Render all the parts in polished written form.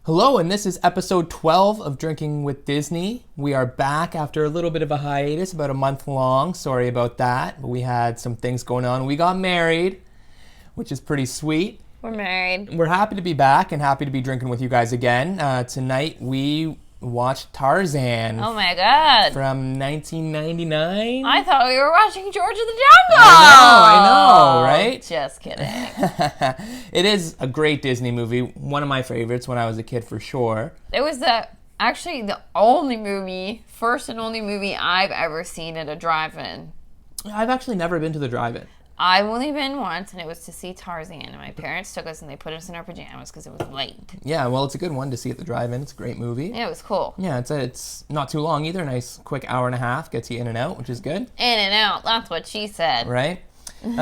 Hello, and this is episode 12 of Drinking with Disney. We are back after a little bit of a hiatus, about a month long. Sorry about that, but we had some things going on. We got married, which is pretty sweet. We're married. We're happy to be back and happy to be drinking with you guys again. Tonight we watched Tarzan. Oh my god. From 1999. I thought we were watching George of the Jungle. I know, right? Just kidding. It is a great Disney movie. One of my favorites when I was a kid for sure. It was actually the only movie, first and only movie I've ever seen at a drive-in. I've actually never been to the drive-in. I've only been once, and it was to see Tarzan. And my parents took us, and they put us in our pajamas because it was late. Yeah, well, it's a good one to see at the drive-in. It's a great movie. Yeah, it was cool. Yeah, it's not too long either. Nice, quick hour and a half. Gets you in and out, which is good. In and out. That's what she said. Right? And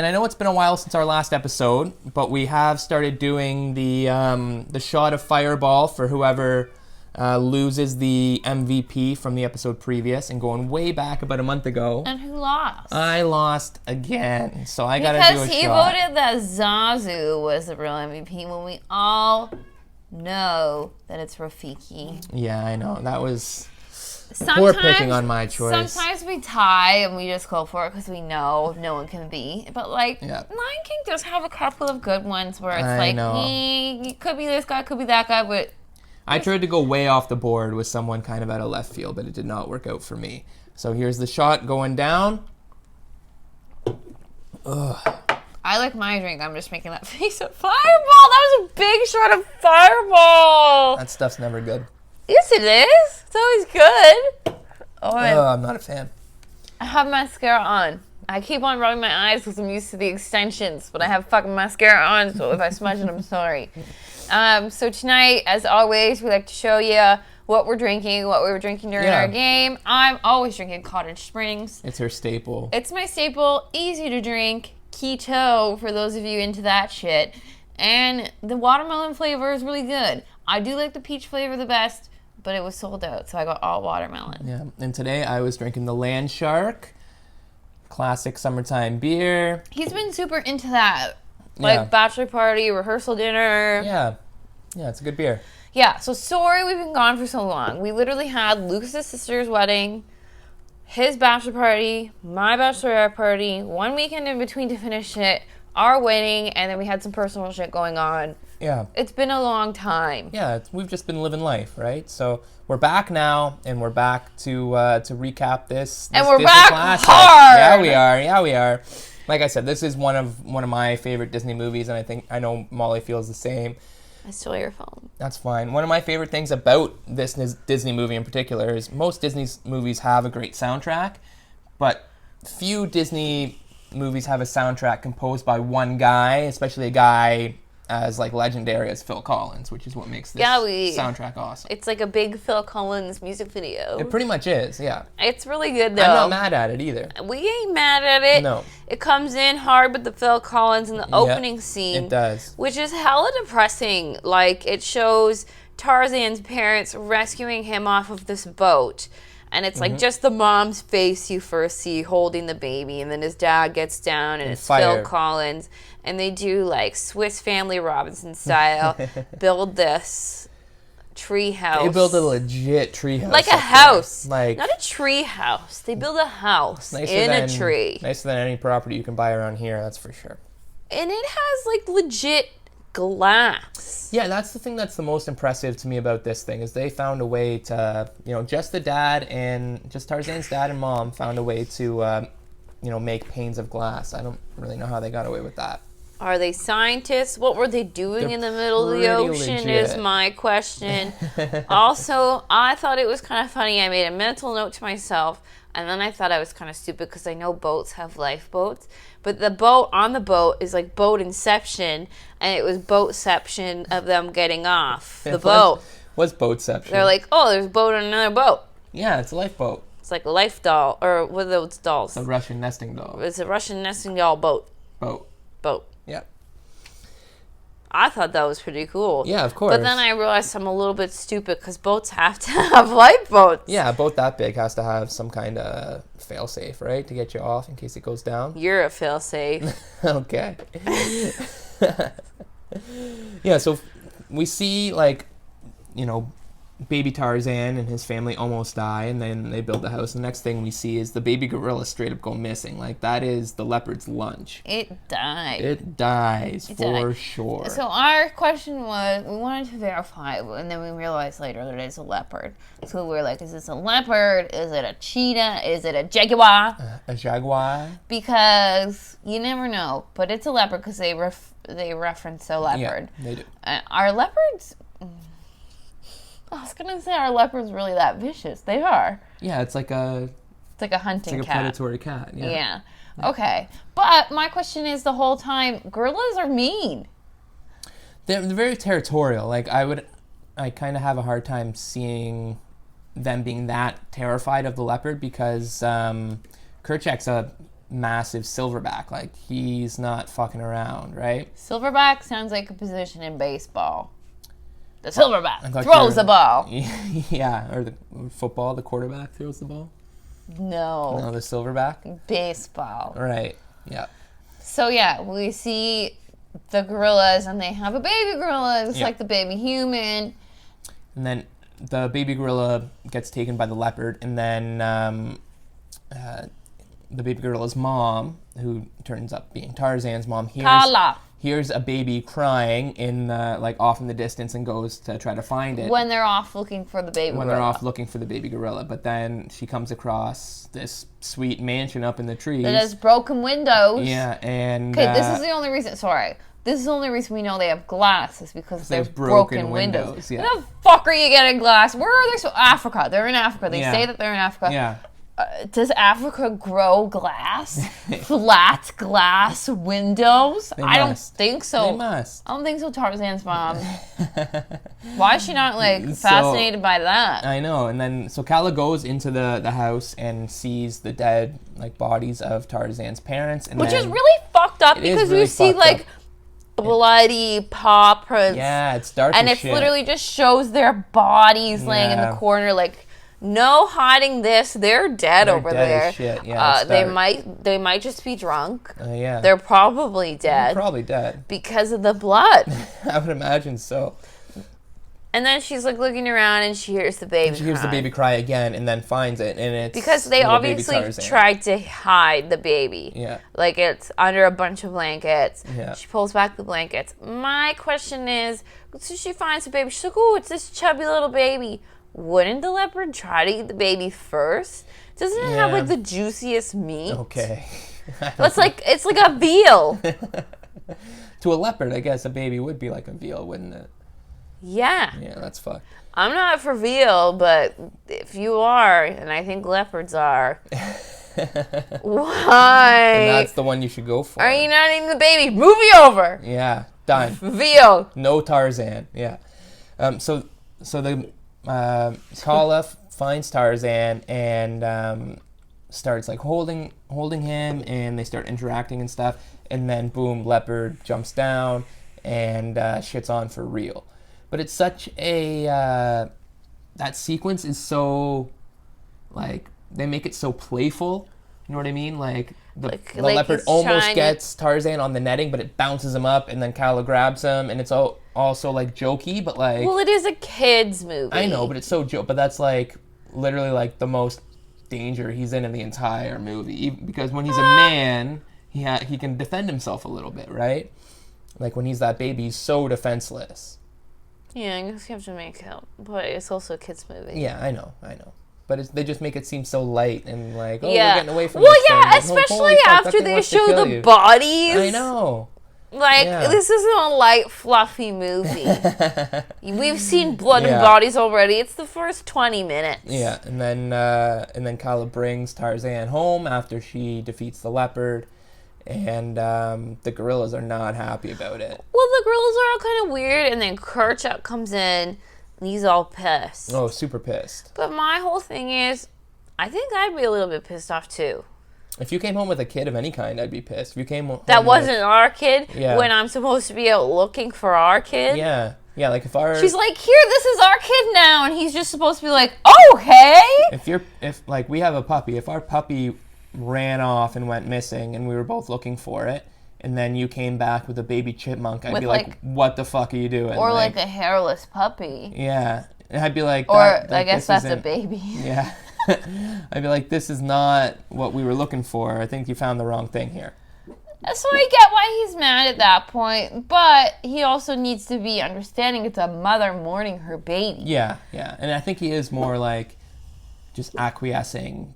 I know it's been a while since our last episode, but we have started doing the shot of Fireball for whoever loses the MVP from the episode previous, and going way back about a month ago. And who lost? I lost again, so I gotta do a shot. Because he voted that Zazu was the real MVP when we all know that it's Rafiki. Yeah, I know. That was poor picking on my choice. Sometimes we tie and we just go for it because we know no one can beat. But Lion King does have a couple of good ones where it's it could be this guy, could be that guy, but I tried to go way off the board with someone kind of out of left field, but it did not work out for me. So here's the shot going down. Ugh. I like my drink. I'm just making that face of Fireball. That was a big shot of Fireball. That stuff's never good. Yes, it is. It's always good. I'm not a fan. I have mascara on. I keep on rubbing my eyes because I'm used to the extensions, but I have fucking mascara on, so if I smudge it, I'm sorry. So tonight, as always, we like to show you what we were drinking during our game. I'm always drinking Cottage Springs. It's her staple. It's my staple, easy to drink, keto for those of you into that shit. And the watermelon flavor is really good. I do like the peach flavor the best, but it was sold out, so I got all watermelon. Yeah, and today I was drinking the Land Shark, classic summertime beer. He's been super into that. Bachelor party, rehearsal dinner. Yeah, it's a good beer. Yeah, so sorry we've been gone for so long. We literally had Lucas's sister's wedding, his bachelor party, my bachelorette party, one weekend in between to finish it, our wedding, and then we had some personal shit going on. Yeah. It's been a long time. Yeah, we've just been living life, right? So we're back now, and we're back to recap this and we're Disney back classic. hard! Yeah, we are. Like I said, this is one of my favorite Disney movies, and I know Molly feels the same. I stole your phone. That's fine. One of my favorite things about this Disney movie in particular is most Disney movies have a great soundtrack, but few Disney movies have a soundtrack composed by one guy, especially a guy as legendary as Phil Collins, which is what makes this soundtrack awesome. It's like a big Phil Collins music video. It pretty much is, yeah. It's really good, though. I'm not mad at it either. We ain't mad at it. No. It comes in hard with the Phil Collins in the opening scene. It does. Which is hella depressing. It shows Tarzan's parents rescuing him off of this boat. And it's just the mom's face you first see holding the baby. And then his dad gets down and it's Phil Collins. And they do Swiss Family Robinson style, build this tree house. They build a legit tree house. Like a house. Not a tree house. They build a house in a tree. Nicer than any property you can buy around here, that's for sure. And it has legit glass. Yeah, that's the thing that's the most impressive to me about this thing is they found a way to, just Tarzan's dad and mom found a way to, make panes of glass. I don't really know how they got away with that. Are they scientists? What were they doing in the middle of the ocean is my question. Also, I thought it was kind of funny. I made a mental note to myself, and then I thought I was kind of stupid because I know boats have lifeboats. But the boat on the boat is like boat inception, and it was boatception of them getting off the boat. What's boatception? They're like, oh, there's a boat on another boat. Yeah, it's a lifeboat. It's like a life doll, or what are those dolls? It's a Russian nesting doll. It's a Russian nesting doll boat. Boat. Yep. I thought that was pretty cool. Yeah, of course. But then I realized I'm a little bit stupid because boats have to have lifeboats. Yeah, a boat that big has to have some kind of fail-safe, right? To get you off in case it goes down. You're a fail-safe. Okay. Yeah, so we see, like, baby Tarzan and his family almost die, and then they build the house. The next thing we see is the baby gorilla straight up go missing. Like, that is the leopard's lunch. It died. It dies for sure. So our question was, we wanted to verify, and then we realized later that it's a leopard. So we were like, is this a leopard? Is it a cheetah? Is it a jaguar? A jaguar? Because you never know, but it's a leopard because they reference a leopard. Yeah, they do. Are leopards... I was gonna say, are leopards really that vicious? They are. Yeah, it's like a hunting cat. It's like a predatory cat. Yeah. Okay. But my question is, the whole time, gorillas are mean. They're very territorial. Like, I kind of have a hard time seeing them being that terrified of the leopard because Kerchak's a massive silverback. Like, he's not fucking around, right? Silverback sounds like a position in baseball. The silverback throws the ball. Yeah, or the football, the quarterback throws the ball. No, the silverback. Baseball. Right. Yeah. So yeah, we see the gorillas, and they have a baby gorilla. It's like the baby human. And then the baby gorilla gets taken by the leopard, and then the baby gorilla's mom, who turns up being Tarzan's mom, hears a baby crying off in the distance and goes to try to find it. When they're off looking for the baby gorilla. But then she comes across this sweet mansion up in the trees. That has broken windows. Yeah, and... Okay, this is the only reason... Sorry. This is the only reason we know they have glass is because there's broken windows. Yeah. Where the fuck are you getting glass? Where are they? Africa. They're in Africa. They say that they're in Africa. Yeah. Does Africa grow glass? Flat glass windows? I don't think so. They must. I don't think so, Tarzan's mom. Why is she not, fascinated by that? I know. And then, so Kala goes into the house and sees the dead, bodies of Tarzan's parents. And which is really fucked up because you see, bloody paw prints. Yeah, it's dark and as it literally just shows their bodies laying in the corner, no hiding this. They're dead over there. As shit. Yeah, they might just be drunk. Yeah. They're probably dead. They're probably dead. Because of the blood. I would imagine so. And then she's looking around and she hears the baby She hears the baby cry again and then finds it, and it's because they obviously tried to hide the baby. Yeah. It's under a bunch of blankets. Yeah. She pulls back the blankets. My question is, so she finds the baby. She's like, oh, it's this chubby little baby. Wouldn't the leopard try to eat the baby first? Doesn't it have the juiciest meat? Okay. It's like a veal. To a leopard, I guess a baby would be like a veal, wouldn't it? Yeah. Yeah, that's fucked. I'm not for veal, but if you are, and I think leopards are, why? And that's the one you should go for. Are you not eating the baby? Movie over. Yeah, done. Veal. No Tarzan. Yeah. So the Kala finds Tarzan and starts holding him, and they start interacting and stuff. And then boom, leopard jumps down and shits on for real. But it's such a that sequence is so they make it so playful. You know what I mean? The leopard almost gets Tarzan on the netting, but it bounces him up, and then Kala grabs him, and it's also jokey, but well, it is a kids movie. I know, but it's so but that's literally the most danger he's in the entire movie, because when he's a man, he can defend himself a little bit, right? When he's that baby, he's so defenseless. Yeah, I guess you have to make out, but it's also a kids movie. Yeah, I know. But they just make it seem so light and we're getting away from this thing. Especially after they show the bodies. I know. This isn't a light, fluffy movie. We've seen blood and bodies already. It's the first 20 minutes. Yeah, and then Kala brings Tarzan home after she defeats the leopard. And the gorillas are not happy about it. Well, the gorillas are all kind of weird, and then Kerchak comes in, and he's all pissed. Oh, super pissed. But my whole thing is, I think I'd be a little bit pissed off, too. If you came home with a kid of any kind, I'd be pissed. If you came home that wasn't our kid, when I'm supposed to be out looking for our kid. Yeah. Yeah, if our... She's like, here, this is our kid now, and he's just supposed to be like, oh, hey! If we have a puppy, if our puppy ran off and went missing and we were both looking for it, and then you came back with a baby chipmunk, I'd be like, what the fuck are you doing? Or like a hairless puppy. Yeah. And I'd be like... Or I guess that's a baby. Yeah. I'd be like, this is not what we were looking for. I think you found the wrong thing here. So I get why he's mad at that point, but he also needs to be understanding it's a mother mourning her baby. Yeah, yeah. And I think he is more like just acquiescing.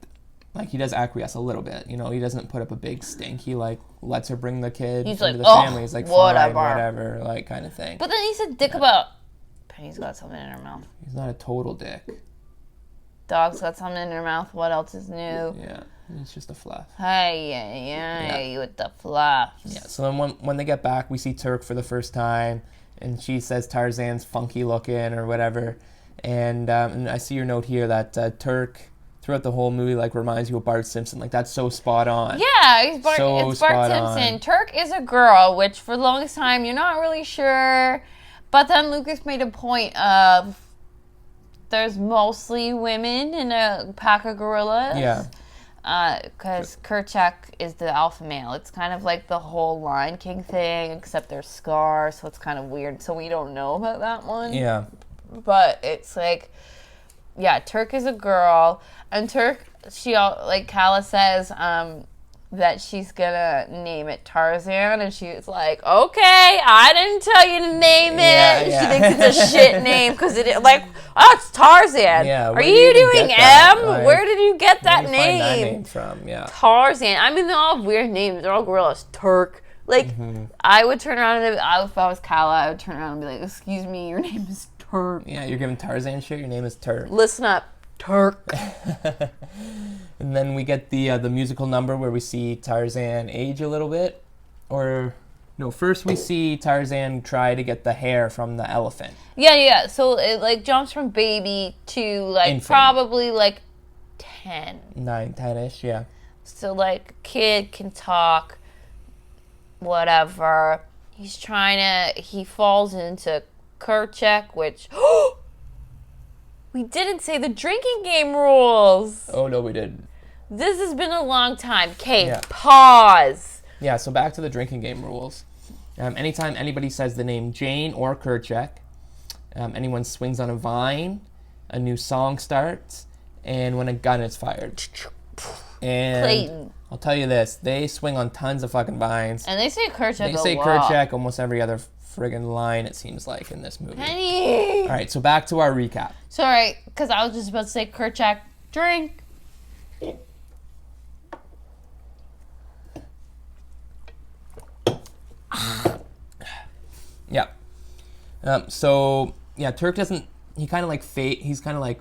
Like, he does acquiesce a little bit. You know, he doesn't put up a big stink. He, like, lets her bring the kid into the family. He's like, fine, whatever, like, kind of thing. But then he's a dick about... Penny's got something in her mouth. He's not a total dick. Dog's got something in her mouth. What else is new? Yeah, it's just a fluff. Hey, with the fluff. Yeah, so then when they get back, we see Turk for the first time, and she says Tarzan's funky looking or whatever. And I see your note here that Turk... throughout the whole movie, like, reminds you of Bart Simpson. Like, that's so spot on. Yeah, it's Bart Simpson. On. Turk is a girl, which for the longest time, you're not really sure. But then Lucas made a point of there's mostly women in a pack of gorillas. Yeah. Because Kerchak is the alpha male. It's kind of like the whole Lion King thing, except there's Scar, so it's kind of weird. So we don't know about that one. Yeah. But it's like... Yeah, Turk is a girl, and Turk, like Kala says, that she's gonna name it Tarzan, and she's like, okay, I didn't tell you to name it. Yeah. She thinks it's a shit name, because it's Tarzan. Yeah, are you doing M? Like, where did you get that name? Find that name from? Yeah. Tarzan. I mean, they're all weird names. They're all gorillas. Turk. Like, I would turn around, if I was Kala, I would turn around and be like, excuse me, your name is Turk. Yeah, you're giving Tarzan shit. Your name is Turk. Listen up, Turk. And then we get the musical number where we see Tarzan age a little bit, or no? First we see Tarzan try to get the hair from the elephant. Yeah. So it like jumps from baby to like infant. Probably like 10. 9, 10-ish. Yeah. So like kid can talk, whatever. He falls into Kerchak, which we didn't say the drinking game rules. Oh no, we didn't. This has been a long time. Okay, pause. Yeah, so back to the drinking game rules. Anytime anybody says the name Jane or Kerchak, anyone swings on a vine, a new song starts, and when a gun is fired. And Clayton. I'll tell you this, they swing on tons of fucking vines. And they say Kerchak a lot. They say Kerchak almost every other friggin' line, it seems like, in this movie. Penny. All right, so back to our recap. Sorry, because I was just about to say Kerchak, drink. Yeah. Turk doesn't, he kind of like he's kind of like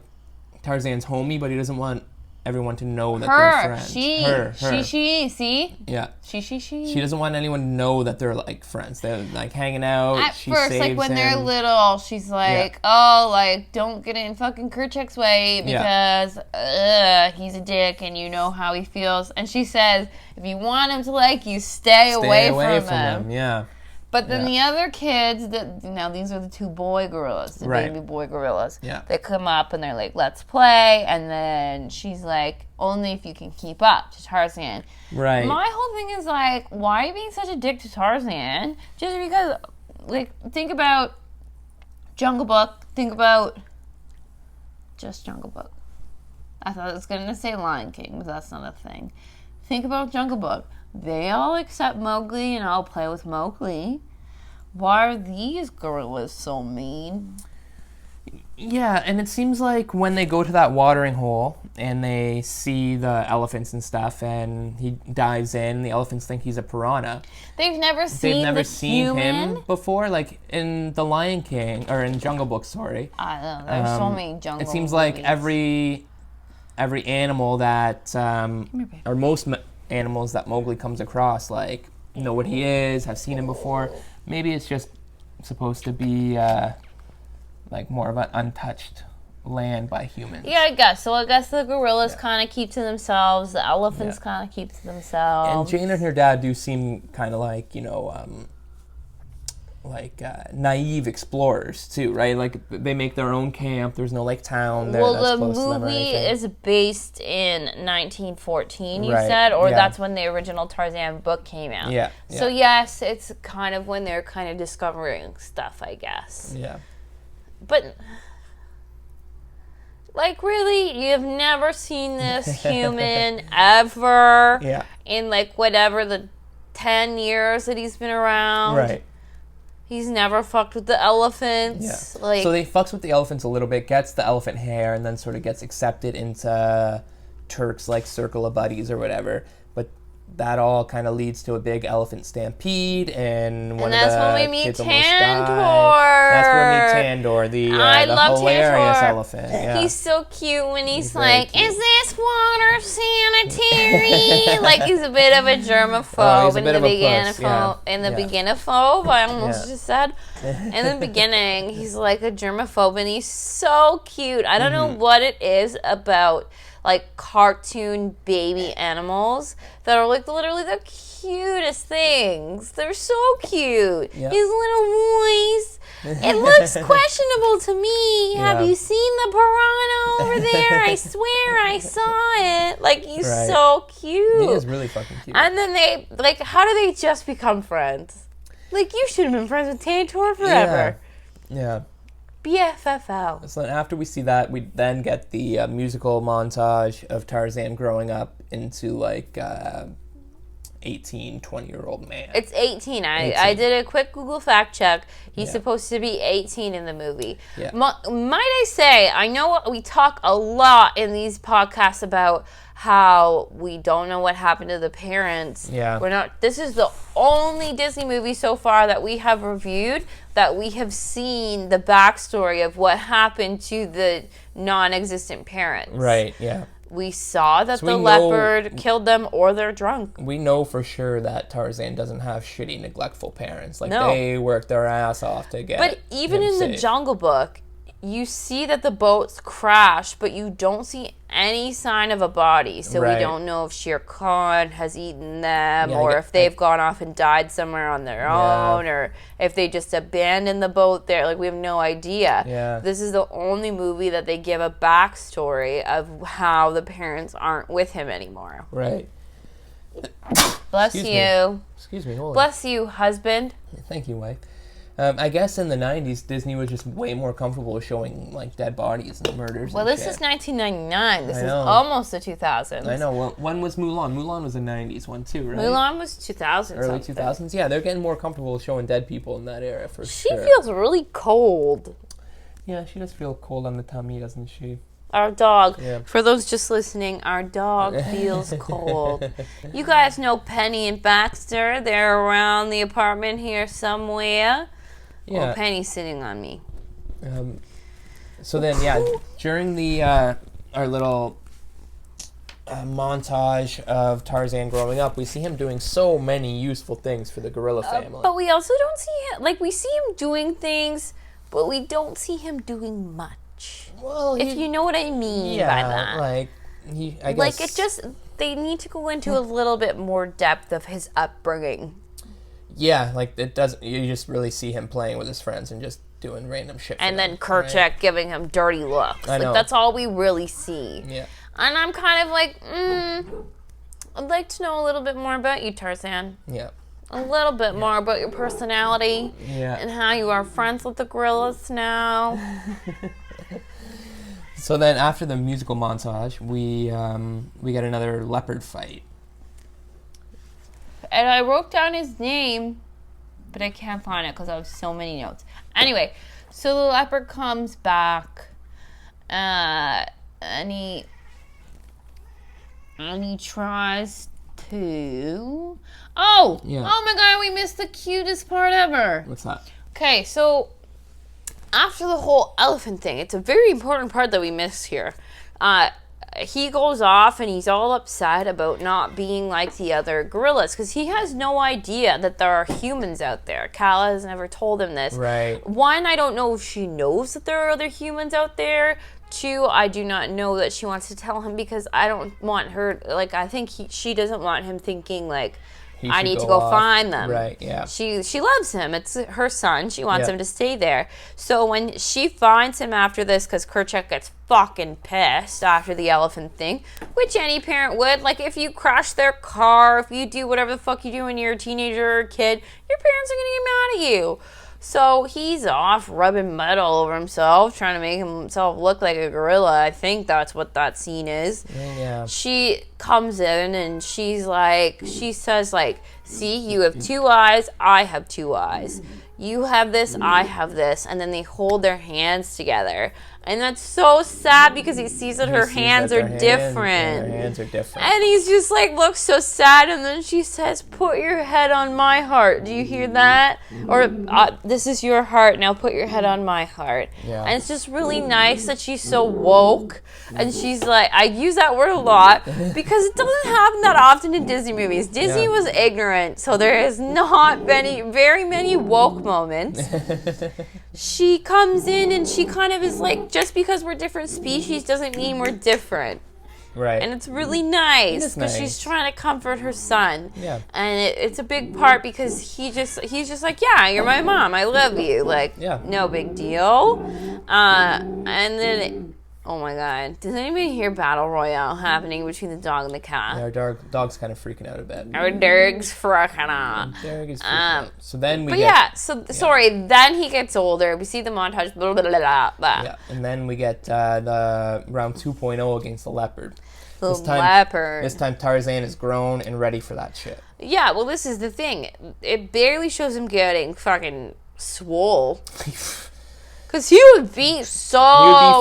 Tarzan's homie, but he doesn't want everyone to know that they're friends. She, see? Yeah. She. She doesn't want anyone to know that they're like friends. They're like hanging out. At first, like when they're little, she's like, oh, like don't get in fucking Kerchak's way because he's a dick and you know how he feels. And she says, if you want him to like you, stay away from him. Yeah. But then the other kids, now these are the two boy gorillas, the baby boy gorillas. Yeah. They come up and they're like, let's play. And then she's like, only if you can keep up to Tarzan. Right. My whole thing is like, why are you being such a dick to Tarzan? Just because, like, think about Jungle Book. Think about just Jungle Book. I thought I was going to say Lion King, but that's not a thing. Think about Jungle Book. They all accept Mowgli and all play with Mowgli. Why are these gorillas so mean? Yeah, and it seems like when they go to that watering hole and they see the elephants and stuff and he dives in, the elephants think he's a piranha. They've never seen him before, like in The Lion King, or in Jungle Book, sorry. I don't know, there's so many jungle It seems movies. like every animal that, or most animals that Mowgli comes across, like, know what he is, have seen him before. Maybe it's just supposed to be like more of an untouched land by humans. Yeah, I guess. So I guess the gorillas kind of keep to themselves. The elephants kind of keep to themselves. And Jane and her dad do seem kind of like, naive explorers too, right? Like they make their own camp. There's no like town there Well, that's the close to them or movie anything. is based in 1914, you Right, said? Or yeah. that's when the original Tarzan book came out? Yeah. So, yes, it's kind of when they're kind of discovering stuff, I guess. Yeah. But, like, really? You've never seen this human ever Yeah. in, like, whatever the 10 years that he's been around? Right. He's never fucked with the elephants. Yeah. Like, So they fucks with the elephants a little bit, gets the elephant hair, and then sort of gets accepted into Turk's like circle of buddies or whatever. But that all kind of leads to a big elephant stampede, and one that's of the when we meet kids almost Tandor. die. That's where we meet Tandor, I the love hilarious Tandor. elephant. Yeah. He's so cute when he's very like, cute. "Is this water sanitary?" Like he's a bit of a germaphobe Oh, he's a in bit the of a beginning. puss, yeah. In the Yeah. beginning-phobe, I almost Yeah. just said. In the beginning, he's like a germaphobe, and he's so cute. I don't know what it is about like cartoon baby animals that are like literally the cutest things. They're so cute. Yep. His little voice. It looks questionable to me. Have Yeah. you seen the piranha over there? I swear I saw it. Like, he's Right. so cute. He is really fucking cute. And then they, like, how do they just become friends? Like, you should have been friends with Tantor forever. Yeah. BFFO. So then after we see that, we then get the musical montage of Tarzan growing up into like 18, 20-year-old man. It's 18. 18. I did a quick Google fact check. He's Yeah. supposed to be 18 in the movie. Yeah. Might I say, I know we talk a lot in these podcasts about how we don't know what happened to the parents. Yeah. This is the only Disney movie so far that we have reviewed that we have seen the backstory of what happened to the non-existent parents. Right, yeah. We saw that So the we know- leopard killed them or they're drunk. We know for sure that Tarzan doesn't have shitty, neglectful parents. Like, No. they work their ass off to get But even him in the safe. Jungle Book, you see that the boats crash, but you don't see any sign of a body. So we Right. don't know if Shere Khan has eaten them, Yeah, or if they've gone off and died somewhere on their own, or if they just abandoned the boat there. Like, we have no idea. Yeah. This is the only movie that they give a backstory of how the parents aren't with him anymore. Right. Bless Excuse you. me. Excuse me. Holy. Bless you, husband. Thank you, wife. I guess in the 90s, Disney was just way more comfortable with showing, like, dead bodies and murders Well, and this shit. is 1999. This I is know. almost the 2000s. I know. Well, when was Mulan? Mulan was a 90s one, too, right? Mulan was 2000. Early something. 2000s? Yeah, they're getting more comfortable with showing dead people in that era, for She sure. feels really cold. Yeah, she does feel cold on the tummy, doesn't she? Our dog. Yeah. For those just listening, our dog feels cold. You guys know Penny and Baxter. They're around the apartment here somewhere. Yeah. Well, Penny's sitting on me. So then, yeah, during the our little montage of Tarzan growing up, we see him doing so many useful things for the gorilla family. But we also don't see him, like, we see him doing things, but we don't see him doing much. Well, If you know what I mean by that. like I guess, Like, it just, they need to go into a little bit more depth of his upbringing. yeah, like it doesn't. You just really see him playing with his friends and just doing random shit. And for then them, Kerchak right? giving him dirty looks. I know. Like, that's all we really see. Yeah. And I'm kind of like, I'd like to know a little bit more about you, Tarzan. Yeah. A little bit more about your personality Yeah. and how you are friends with the gorillas now. So then, after the musical montage, we get another leopard fight. And I wrote down his name, but I can't find it because I have so many notes. Anyway, so the leopard comes back, and he tries to. Oh my God! We missed the cutest part ever. What's that? Okay, so after the whole elephant thing, it's a very important part that we missed here. He goes off and he's all upset about not being like the other gorillas because he has no idea that there are humans out there. Kala has never told him this. Right. One, I don't know if she knows that there are other humans out there. Two, I do not know that she wants to tell him because I don't want her, like, I think she doesn't want him thinking, like, I need to go find them. Right, yeah. She loves him. It's her son. She wants Yeah. him to stay there. So when she finds him after this, because Kerchak gets fucking pissed after the elephant thing, which any parent would. Like, if you crash their car, if you do whatever the fuck you do when you're a teenager or a kid, your parents are going to get mad at you. So he's off rubbing mud all over himself, trying to make himself look like a gorilla. I think that's what that scene is. Yeah. She comes in and she says, see, you have 2 eyes, I have 2 eyes. You have this, I have this. And then they hold their hands together. And that's so sad because he sees that her hands are different. Her hands are different. And he's just looks so sad. And then she says, put your head on my heart. Do you hear that? Or this is your heart. Now put your head on my heart. Yeah. And it's just really nice that she's so woke. And she's like, I use that word a lot because it doesn't happen that often in Disney movies. Disney was ignorant. So there is not very many woke moments. She comes in and she kind of is like, just because we're different species doesn't mean we're different. Right. And it's really nice because she's trying to comfort her son. Yeah. And it's a big part because he's just like, yeah, you're my mom. I love you. No big deal. And then, oh my God, does anybody hear Battle Royale happening between the dog and the cat? Yeah, our dog's kind of freaking out a bit. Our dog's freaking out. Dog is freaking out. So then sorry, then he gets older. We see the montage, blah, blah, blah, blah, blah. Yeah, and then we get the round 2.0 against the leopard. Leopard. This time Tarzan is grown and ready for that shit. Yeah, well, this is the thing. It barely shows him getting fucking swole. Because he would be so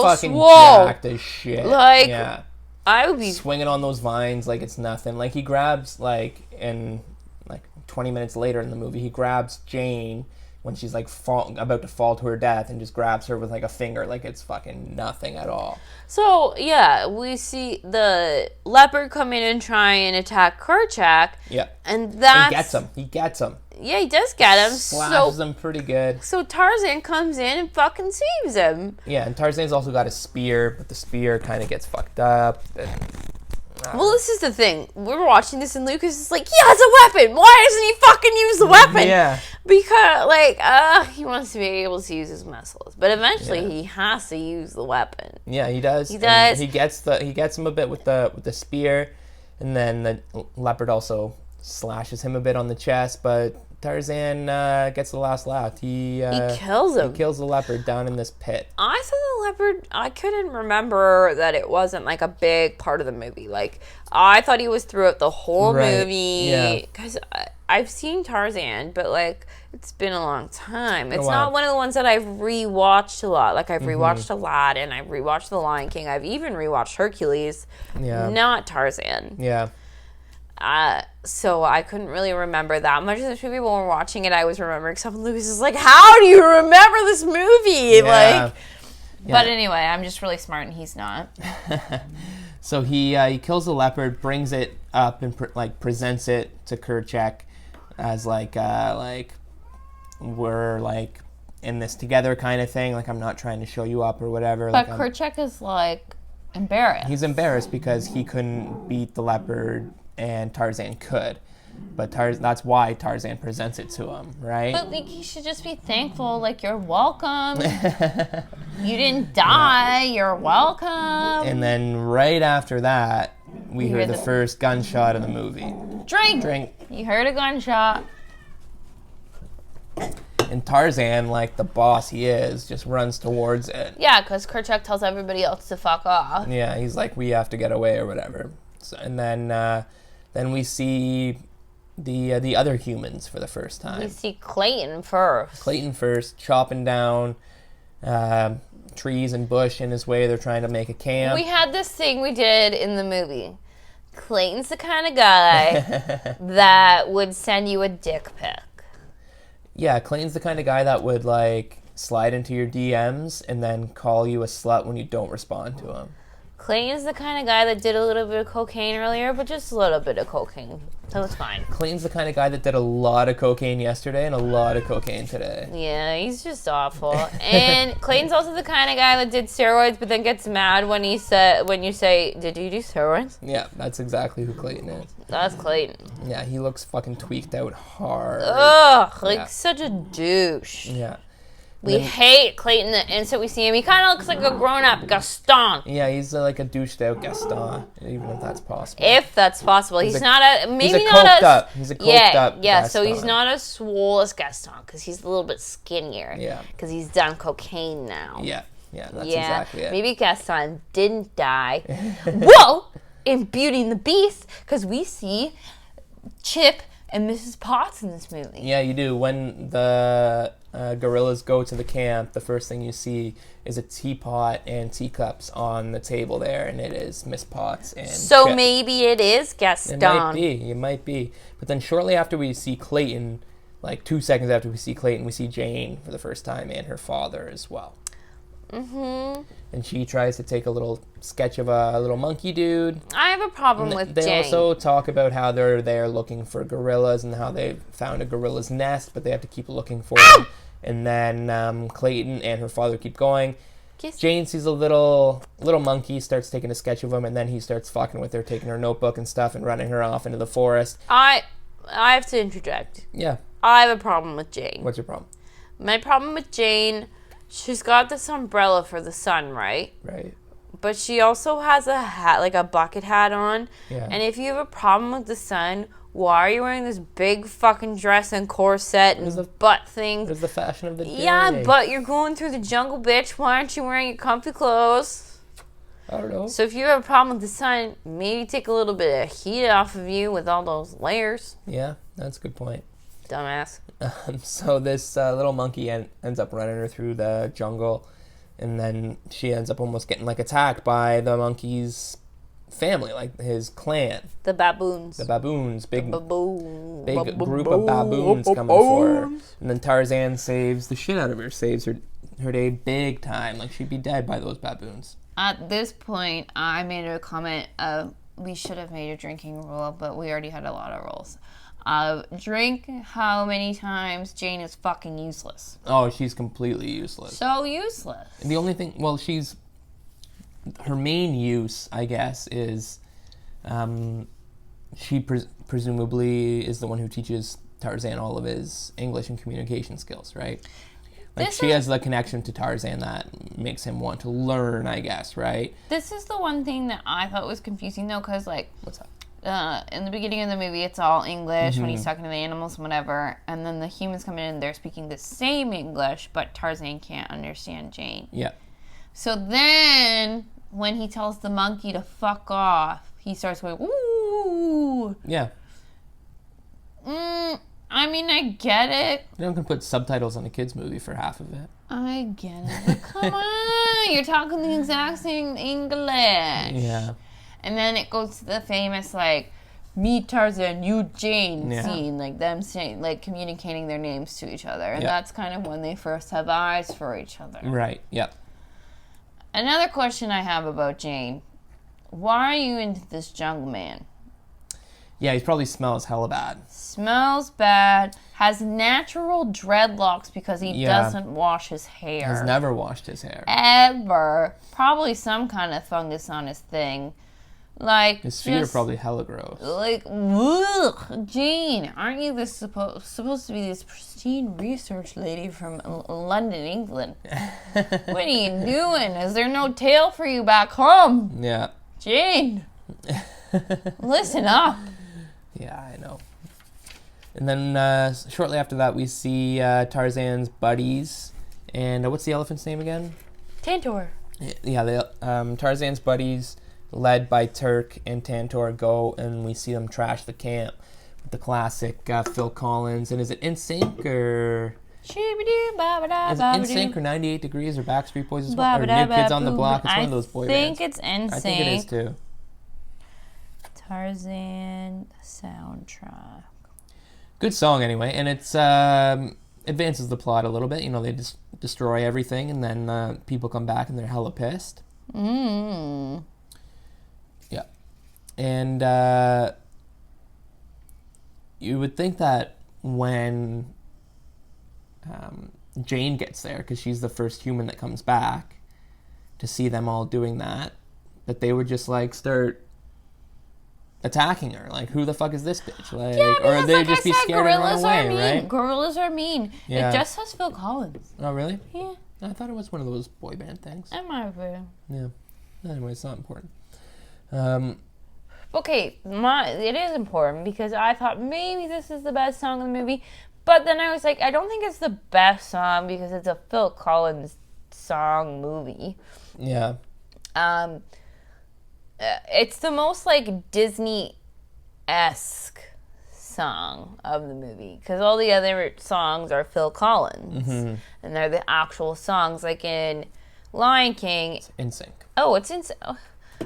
fucking swole. jacked as shit. I would be swinging on those vines like it's nothing. He grabs, in 20 minutes later in the movie, he grabs Jane when she's about to fall to her death and just grabs her with a finger like it's fucking nothing at all. So yeah, we see the leopard come in and try and attack Kerchak. Yeah. And that's... He gets him. Yeah, he does get him. Slashes him pretty good. So Tarzan comes in and fucking saves him. Yeah, and Tarzan's also got a spear, but the spear kind of gets fucked up. Well, this is the thing. We're watching this and Lucas is like, he has a weapon. Why doesn't he fucking use the weapon? Yeah. Because, he wants to be able to use his muscles. But eventually he has to use the weapon. Yeah, he does. He does. And he gets him a bit with the spear, and then the leopard also slashes him a bit on the chest, but Tarzan gets the last laugh. He kills him. He kills the leopard down in this pit. I thought the leopard, I couldn't remember that it wasn't a big part of the movie. I thought he was throughout the whole movie. Yeah. Because I've seen Tarzan, but it's been a long time. It's not one of the ones that I've rewatched a lot. I've rewatched Aladdin, I've rewatched The Lion King, I've even rewatched Hercules. Yeah. Not Tarzan. Yeah. So I couldn't really remember that much of this movie. When we're watching it, I was remembering stuff, and Lucas is like, how do you remember this movie? Yeah. But anyway, I'm just really smart, and he's not. So he kills the leopard, brings it up, and presents it to Kerchak as we're in this together kind of thing. I'm not trying to show you up or whatever. But Kerchak is embarrassed. He's embarrassed because he couldn't beat the leopard and Tarzan could. But that's why Tarzan presents it to him, right? But he should just be thankful. You're welcome. You didn't die. Yeah. You're welcome. And then right after that, we hear the first gunshot of the movie. Drink. You heard a gunshot. And Tarzan, the boss he is, just runs towards it. Yeah, because Kerchak tells everybody else to fuck off. Yeah, he's like, we have to get away or whatever. So, and then we see the other humans for the first time. We see Clayton first. Chopping down trees and bush in his way. They're trying to make a camp. We had this thing we did in the movie. Clayton's the kind of guy that would send you a dick pic. Yeah, Clayton's the kind of guy that would slide into your DMs and then call you a slut when you don't respond to him. Clayton's the kind of guy that did a little bit of cocaine earlier, but just a little bit of cocaine. So it's fine. Clayton's the kind of guy that did a lot of cocaine yesterday and a lot of cocaine today. Yeah, he's just awful. And Clayton's also the kind of guy that did steroids, but then gets mad when you say, "Did you do steroids?" Yeah, that's exactly who Clayton is. That's Clayton. Yeah, he looks fucking tweaked out hard. Ugh, like such a douche. Yeah. We hate Clayton the instant we see him. He kind of looks like a grown-up Gaston. Yeah, he's like a douched out Gaston, even if that's possible. If that's possible. He's not a... Maybe he's a not coked a... up. He's a coked up Yeah, Gaston. so he's not as swole as Gaston because he's a little bit skinnier. Yeah. Because he's done cocaine now. Yeah, that's exactly it. Maybe Gaston didn't die. Whoa! In Beauty and the Beast, because we see Chip and Mrs. Potts in this movie. Yeah, you do. When the gorillas go to the camp, the first thing you see is a teapot and teacups on the table there, and it is Miss Potts and So Chip. Maybe it is Gaston. It might be. But then shortly after we see Clayton, like 2 seconds after we see Clayton, we see Jane for the first time and her father as well. Mm-hmm. And she tries to take a little sketch of a little monkey dude. I have a problem with They Jane. also talk about how they're there looking for gorillas and how they found a gorilla's nest, but they have to keep looking for them. And then Clayton and her father keep going. Jane sees a little monkey, starts taking a sketch of him, and then he starts fucking with her, taking her notebook and stuff and running her off into the forest. I have to interject. Yeah. I have a problem with Jane. What's your problem? My problem with Jane, she's got this umbrella for the sun, right? Right. But she also has a hat, like a bucket hat on. Yeah. And if you have a problem with the sun, why are you wearing this big fucking dress and corset and butt thing? It was the fashion of the day. Yeah, but you're going through the jungle, bitch. Why aren't you wearing your comfy clothes? I don't know. So if you have a problem with the sun, maybe take a little bit of heat off of you with all those layers. Yeah, that's a good point. Dumbass. So this little monkey ends up running her through the jungle, and then she ends up almost getting like attacked by the monkey's family, like his clan. The baboons. The baboons. Big group Big of baboons coming for her. And then Tarzan saves the shit out of her, saves her day big time. Like she'd be dead by those baboons. At this point, I made a comment of we should have made a drinking rule, but we already had a lot of rules. Drink how many times Jane is fucking useless. Oh, she's completely useless. So useless. The only thing, well, her main use, I guess, is she presumably is the one who teaches Tarzan all of his English and communication skills, right? Like she has the connection to Tarzan that makes him want to learn, I guess, right? This is the one thing that I thought was confusing, though, because, like... What's that? In the beginning of the movie, it's all English when he's talking to the animals and whatever, and then the humans come in and they're speaking the same English, but Tarzan can't understand Jane. Yeah. So then, when he tells the monkey to fuck off, he starts going, ooh. Yeah. I mean, I get it. You don't can put subtitles on a kid's movie for half of it. I get it. But come on, you're talking the exact same English. Yeah. And then it goes to the famous, like, me Tarzan, you Jane scene. Like, them saying, like, communicating their names to each other. And that's kind of when they first have eyes for each other. Right, yep. Another question I have about Jane. Why are you into this jungle man? Yeah, he probably smells hella bad. Smells bad. Has natural dreadlocks because he doesn't wash his hair. Has never washed his hair. Ever. Probably some kind of fungus on his thing. Like, his feet are probably hella gross. Like, ugh, Jane, aren't you this supposed to be this pristine research lady from London, England? What are you doing? Is there no tail for you back home? Yeah. Jane, listen up. Yeah, I know. And then shortly after that, we see Tarzan's buddies. And what's the elephant's name again? Tantor. Yeah, Tarzan's buddies, led by Turk and Tantor, go and we see them trash the camp with the classic Phil Collins. And is it NSYNC or... Is it NSYNC or 98 Degrees or Backstreet Boys as well? Or New Kids on the Block? It's one of those boy bands. I think it's NSYNC. I think it is too. Tarzan soundtrack. Good song anyway, and it's advances the plot a little bit. You know, they just destroy everything, and then people come back and they're hella pissed. And you would think that when Jane gets there, because she's the first human that comes back to see them all doing that they would just like start attacking her. Like, who the fuck is this bitch? Like, yeah, or they'd just be scared and run away, right? Gorillas are mean. Yeah. It just has Phil Collins. Oh, really? Yeah. I thought it was one of those boy band things. It might be. Yeah. Anyway, it's not important. Okay, it is important because I thought maybe this is the best song in the movie, but then I was like, I don't think it's the best song because it's a Phil Collins song movie. Yeah. It's the most like Disney-esque song of the movie because all the other songs are Phil Collins, and they're the actual songs. Like in Lion King, It's NSYNC. oh, it's in. Oh,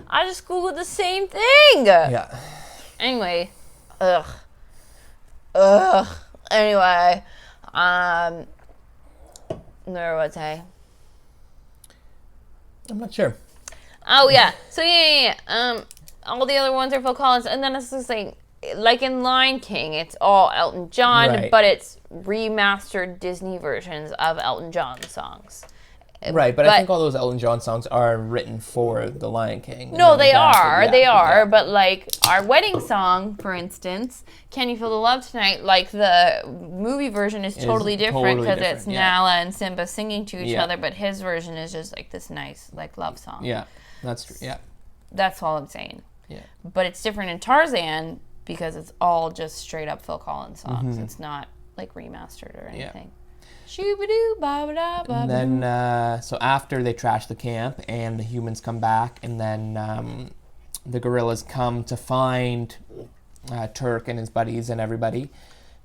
I just googled the same thing. Yeah. Anyway, Anyway, where was I? I'm not sure. Oh yeah. So yeah. All the other ones are Phil Collins, and then it's just like in Lion King, it's all Elton John, Right. but it's remastered Disney versions of Elton John songs. Right, but I think all those Elton John songs are written for The Lion King. No, they are. Yeah, They are. yeah. But like our wedding song, for instance, "Can You Feel the Love Tonight?" Like the movie version is totally different because it's Nala and Simba singing to each other, but his version is just like this nice like love song. Yeah, that's true. Yeah. That's all I'm saying. Yeah. But it's different in Tarzan because it's all just straight up Phil Collins songs. It's not like remastered or anything. Shoo-ba-doo, ba-ba-da, ba-ba-doo. And then, so after they trash the camp and the humans come back, and then the gorillas come to find Turk and his buddies and everybody,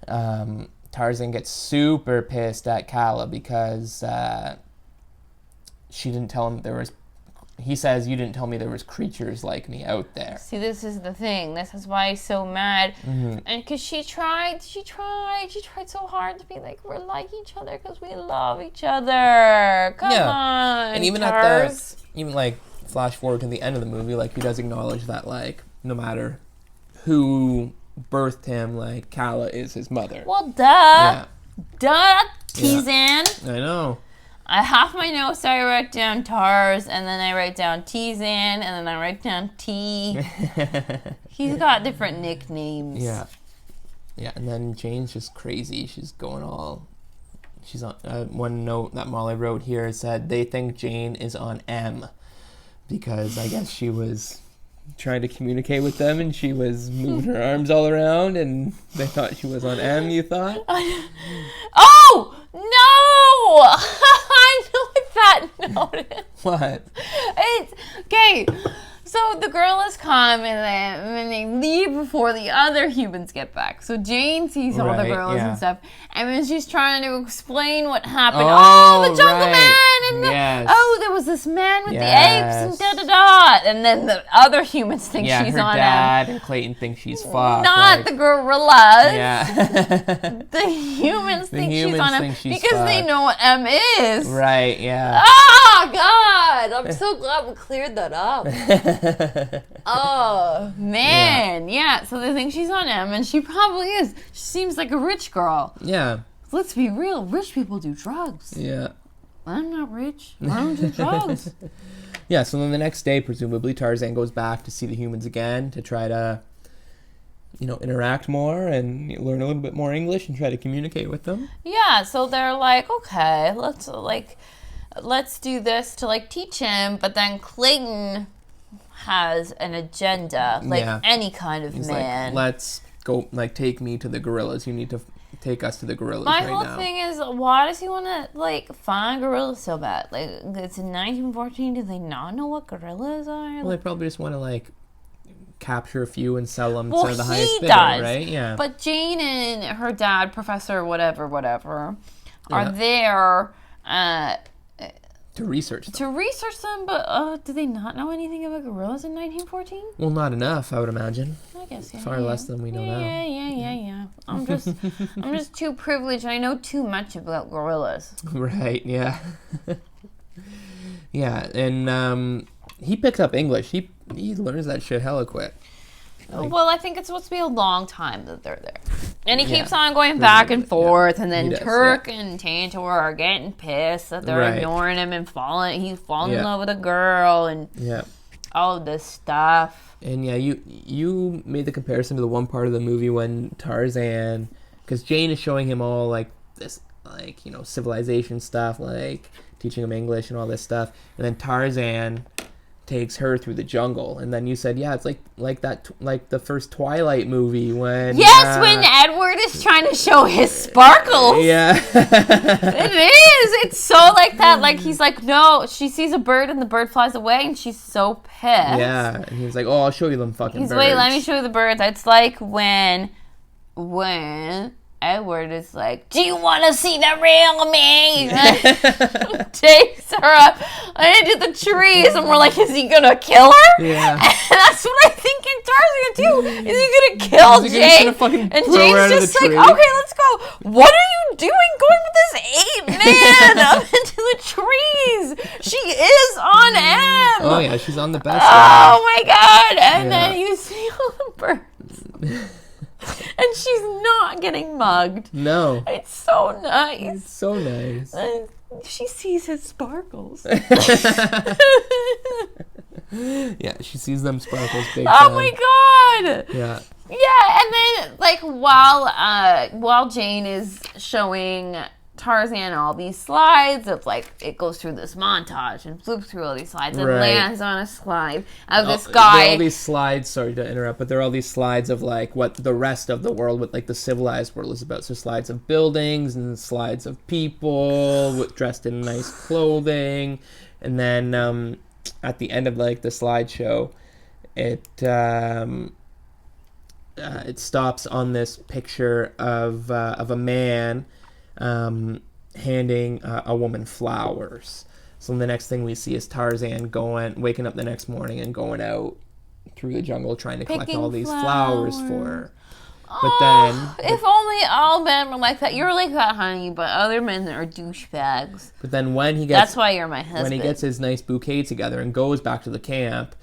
Tarzan gets super pissed at Kala because she didn't tell him there was... He says, "You didn't tell me there was creatures like me out there." See, this is the thing. This is why he's so mad. And because she tried so hard to be like, we're like each other because we love each other. Come on, and even Tars. like flash forward to the end of the movie, like he does acknowledge that like no matter who birthed him, like Kala is his mother. Well, Yeah. Tarzan. I know. I half my notes I write down Tars, and then I write down Tarzan, and then I write down T. He's got different nicknames. Yeah. Yeah, and then Jane's just crazy. She's going all... She's on... one note that Molly wrote here said, they think Jane is on M. Because I guess she was trying to communicate with them, and she was moving her arms all around, and they thought she was on M, you thought? Oh! No! I know what that note is. What? It's... Okay, so the gorillas come and they leave before the other humans get back. So Jane sees all the gorillas and stuff, and then she's trying to explain what happened. Oh, the jungle man! And there was this man with the apes and da-da-da. And then the other humans think she's on her dad and Clayton think she's fucked. Not the gorillas. Yeah. The humans think she's on M because fucked. they know what M is. Right, yeah. Oh, God. I'm so glad we cleared that up. Oh, man. Yeah, so they think she's on M, and she probably is. She seems like a rich girl. Yeah. Let's be real. Rich people do drugs. Yeah. I'm not rich. I don't do drugs. Yeah, so then the next day, presumably, Tarzan goes back to see the humans again to try to, interact more and learn a little bit more English and try to communicate with them. Yeah, so they're like, okay, let's do this to, teach him. But then Clayton has an agenda, any kind of He's man. Let's go, take me to the gorillas. You need to take us to the gorillas My right now. whole thing is, why does he want to, find gorillas so bad? It's in 1914. Do they not know what gorillas are? Well, they probably just want to, capture a few and sell them to the highest bidder, right? Yeah. But Jane and her dad, Professor whatever, are there to research them. But do they not know anything about gorillas in 1914? Well, not enough, I would imagine. I guess, yeah. Far less than we know now. Yeah. I'm just too privileged. I know too much about gorillas. Right, yeah. Yeah, and he picks up English. He learns that shit hella quick. Well, I think it's supposed to be a long time that they're there. And he keeps on going back and forth, and then Turk and Tantor are getting pissed that they're ignoring him and he's falling in love with a girl and all of this stuff. And you made the comparison to the one part of the movie when Tarzan, because Jane is showing him all like this, like, you know, civilization stuff, like teaching him English and all this stuff, and then Tarzan takes her through the jungle, and then you said, it's like that, like the first Twilight movie when when Edward is trying to show his sparkles. It is. It's so like that. Like he's like, no, she sees a bird and the bird flies away, and she's so pissed. And he's like, oh, I'll show you them fucking birds. Wait, let me show you the birds. It's like when Edward is like, do you want to see the real me? Takes her up into the trees, and we're like, is he gonna kill her? Yeah. And that's what I think in Tarzan too. Is he gonna kill Jane? And Jane's just like, okay, let's go. What are you doing going with this ape man up into the trees? She is on M. Oh yeah, she's on the best. Oh my god. And then you see all the birds. And she's not getting mugged. No. It's so nice. It's so nice. And she sees his sparkles. Yeah, she sees them sparkles big time. Oh my god. Yeah. Yeah, and then like while Jane is showing Tarzan all these slides of like, it goes through this montage and flips through all these slides and lands on a slide of this guy. There are all these slides, sorry to interrupt, but there are all these slides of like what the rest of the world, what like the civilized world is about. So slides of buildings and slides of people dressed in nice clothing. And then at the end of like the slideshow, it stops on this picture of a man handing a woman flowers. So the next thing we see is Tarzan waking up the next morning and going out through the jungle trying to collect all these flowers for her. But then, if only all men were like that. You're like that, honey, but other men are douchebags. But then when he gets, that's why you're my husband. When he gets his nice bouquet together and goes back to the camp,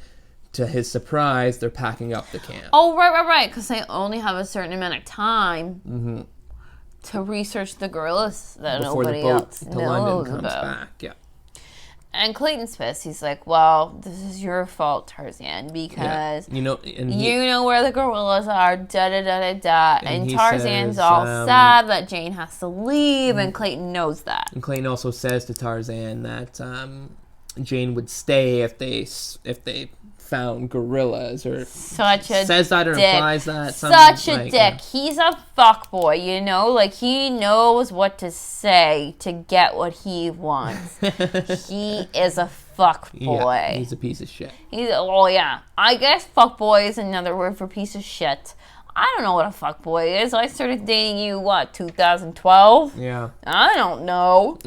to his surprise, they're packing up the camp. Oh, right, because they only have a certain amount of time to research the gorillas that before nobody the boat else to knows London comes about. Back. Yeah. And Clayton's pissed. He's like, well, this is your fault, Tarzan, because you know where the gorillas are, da-da-da-da-da. And Tarzan's says, all sad that Jane has to leave, and Clayton knows that. And Clayton also says to Tarzan that Jane would stay if they found gorillas, or says that or implies that. Such a dick. Yeah. He's a fuckboy, you know? Like, he knows what to say to get what he wants. He is a fuckboy. Yeah, he's a piece of shit. I guess fuckboy is another word for piece of shit. I don't know what a fuckboy is. I started dating you, 2012? Yeah. I don't know.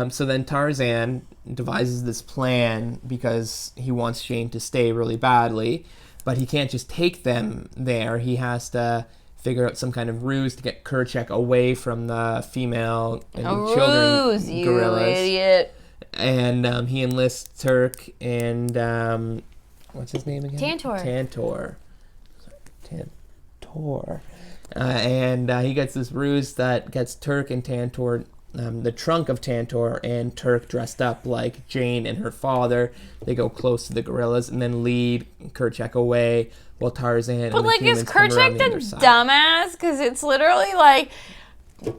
So then Tarzan devises this plan because he wants Jane to stay really badly, but he can't just take them there. He has to figure out some kind of ruse to get Kerchak away from the female and children gorillas. You idiot. And he enlists Turk and what's his name again? Tantor. And he gets this ruse that gets Turk and Tantor, the trunk of Tantor and Turk dressed up like Jane and her father. They go close to the gorillas and then lead Kerchak away while Tarzan and the humans is Kerchak the dumbass? Because it's literally like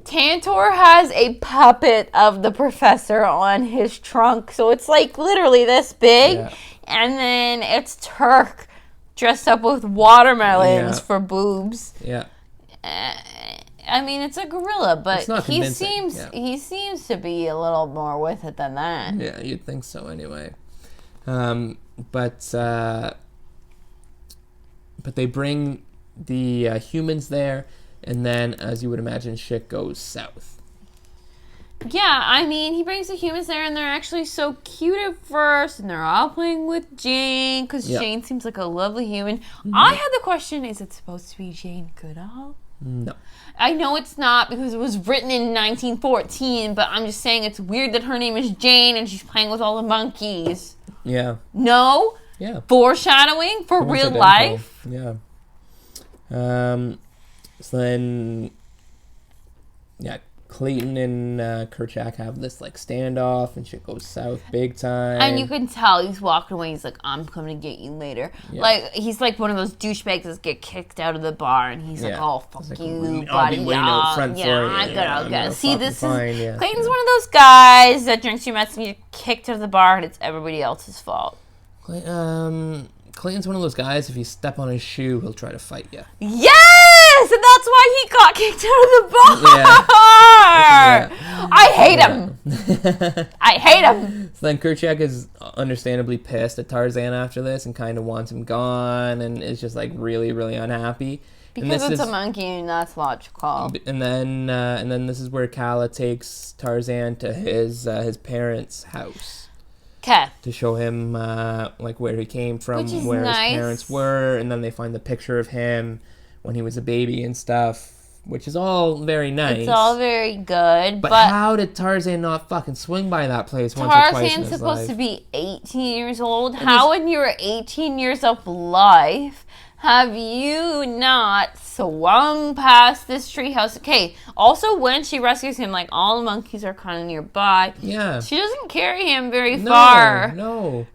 Tantor has a puppet of the professor on his trunk. So it's like literally this big. Yeah. And then it's Turk dressed up with watermelons for boobs. Yeah. I mean, it's a gorilla, but he seems to be a little more with it than that. Yeah, you'd think so anyway. But they bring the humans there, and then, as you would imagine, shit goes south. Yeah, I mean, he brings the humans there, and they're actually so cute at first, and they're all playing with Jane, because Jane seems like a lovely human. Mm-hmm. I had the question, is it supposed to be Jane Goodall? No. I know it's not because it was written in 1914, but I'm just saying it's weird that her name is Jane and she's playing with all the monkeys. Yeah. No? Yeah. Foreshadowing for real life. Yeah. So then, yeah, Clayton and Kerchak have this like standoff, and shit goes south big time. And you can tell he's walking away. He's like, "I'm coming to get you later." Yeah. Like he's like one of those douchebags that get kicked out of the bar, and he's like, "Oh fuck like, you, I'll buddy! Be waiting out front for you. I'm gonna see this fine, is Clayton's one of those guys that drinks too much and get kicked out of the bar, and it's everybody else's fault. Clayton's one of those guys. If you step on his shoe, he'll try to fight you. Yes, and that's why he got kicked out of the bar. Yeah. I hate him. I hate him. So then Kerchak is understandably pissed at Tarzan after this, and kind of wants him gone, and is just like really, really unhappy. Because it's a monkey, and that's logical. And then this is where Kala takes Tarzan to his parents' house. Okay. To show him like where he came from, where nice. His parents were, and then they find the picture of him when he was a baby and stuff, which is all very nice. It's all very good, but how did Tarzan not fucking swing by that place once or twice in his life? Tarzan's supposed to be 18 years old. How in your 18 years of life have you not swung past this treehouse? Okay, also when she rescues him, like all the monkeys are kind of nearby. Yeah. She doesn't carry him very far. No.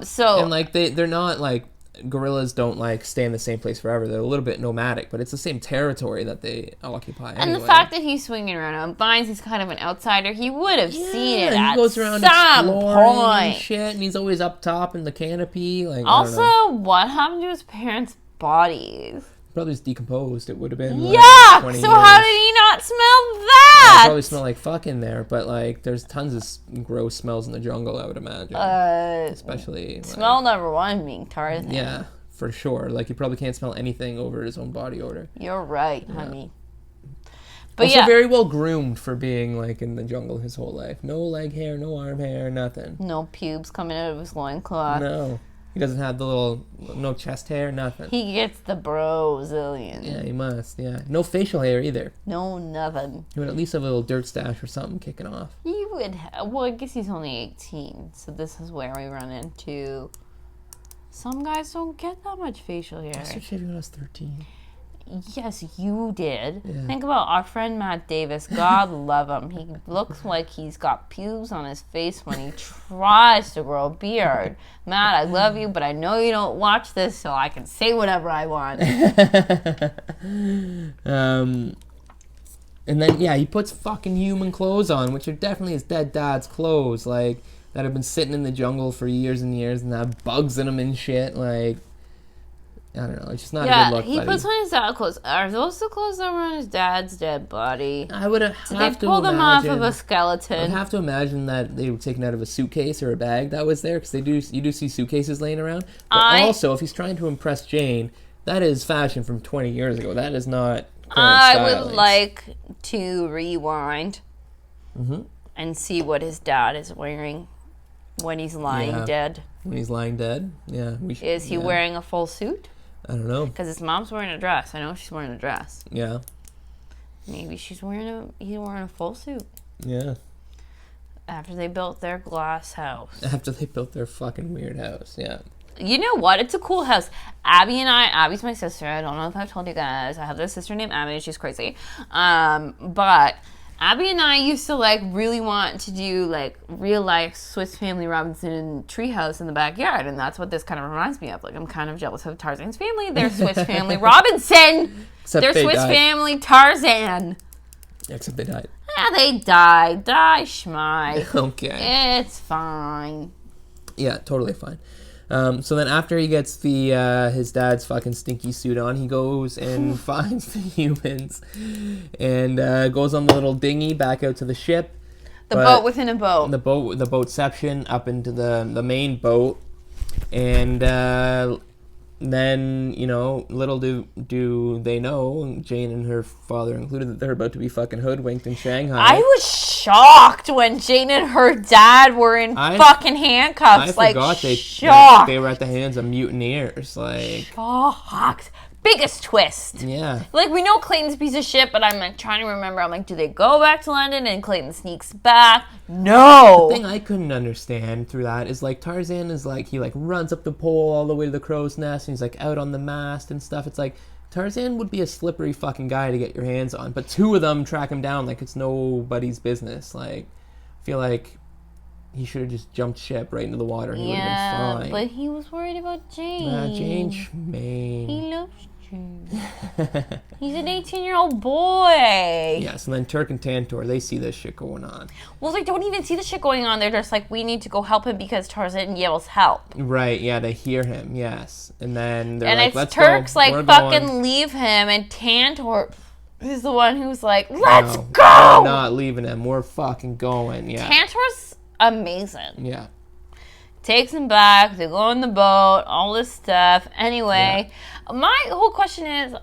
So and like they're not like gorillas don't like stay in the same place forever. They're a little bit nomadic, but it's the same territory that they occupy. And anyway. The fact that he's swinging around on vines, he's kind of an outsider. He would have seen it at he goes around some exploring point. And shit, and he's always up top in the canopy. Like also, what happened to his parents' bodies? Probably just decomposed. It would have been yuck. 20 so years. how did he not smell that? It probably smell like fuck in there, but like there's tons of gross smells in the jungle, I would imagine. Especially smell number one being Tarzan. Yeah, for sure. Like you probably can't smell anything over his own body odor. You're right, honey. But also very well groomed for being like in the jungle his whole life. No leg hair, no arm hair, nothing. No pubes coming out of his loincloth. No. He doesn't have no chest hair, nothing. He gets the Brazilian. Yeah, he must, yeah. No facial hair either. No, nothing. He would at least have a little dirt stash or something kicking off. He would well, I guess he's only 18, so this is where we run into... Some guys don't get that much facial hair. I started shaving when I was 13. Yes, you did. Yeah. Think about our friend Matt Davis. God love him. He looks like he's got pubes on his face when he tries to grow a beard. Matt, I love you, but I know you don't watch this, so I can say whatever I want. And then, yeah, he puts fucking human clothes on, which are definitely his dead dad's clothes, like, that have been sitting in the jungle for years and years and have bugs in them and shit, like... I don't know. It's just not a good look. He puts on his dad clothes. Are those the clothes that were on his dad's dead body? I would have Did they pull them off of a skeleton? I'd have to imagine that they were taken out of a suitcase or a bag that was there, because you do see suitcases laying around. But also, if he's trying to impress Jane, that is fashion from 20 years ago. That is not current I would like to rewind and see what his dad is wearing when he's lying dead. When he's lying dead? Yeah. Is he wearing a full suit? I don't know. Because his mom's wearing a dress. I know she's wearing a dress. Yeah. Maybe he's wearing a full suit. Yeah. After they built their glass house. After they built their fucking weird house, yeah. You know what? It's a cool house. Abby's my sister. I don't know if I've told you guys. I have this sister named Abby. She's crazy. But Abby and I used to like really want to do like real life Swiss Family Robinson treehouse in the backyard, and that's what this kind of reminds me of. Like I'm kind of jealous of Tarzan's family. They're Swiss Family Robinson. They're Swiss Family Tarzan. Except they died. Yeah, they died. Die schmai. Okay. It's fine. Yeah, totally fine. So then after he gets his dad's fucking stinky suit on, he goes and finds the humans and goes on the little dinghy back out to the ship. The boat within a boat. The boatception up into the main boat. And then, you know, little do they know, Jane and her father included, that they're about to be fucking hoodwinked in Shanghai. I was shocked when Jane and her dad were in fucking handcuffs. I forgot shocked. they were at the hands of mutineers. Like shocked. biggest twist. Yeah. Like, we know Clayton's a piece of shit, but I'm like trying to remember. I'm like, do they go back to London and Clayton sneaks back? No. The thing I couldn't understand through that is like Tarzan is like, he like runs up the pole all the way to the crow's nest and he's like out on the mast and stuff. It's like Tarzan would be a slippery fucking guy to get your hands on, but two of them track him down like it's nobody's business. Like, I feel like he should have just jumped ship right into the water and he would have been fine. But he was worried about Jane. Jane Schmane. He loves Jane. He's an 18-year-old boy. Yes, and then Turk and Tantor, they see this shit going on. Well, they don't even see the shit going on. They're just like, we need to go help him because Tarzan yells help. Right, yeah, they hear him, yes. And then they're and like, it's let's Turk's go. like, We're fucking going. leave him. And Tantor is the one who's like, let's No, go. We're not leaving him. We're fucking going, yeah. Tantor's amazing. Yeah. Takes him back. They go on the boat. All this stuff. Anyway, my whole question is,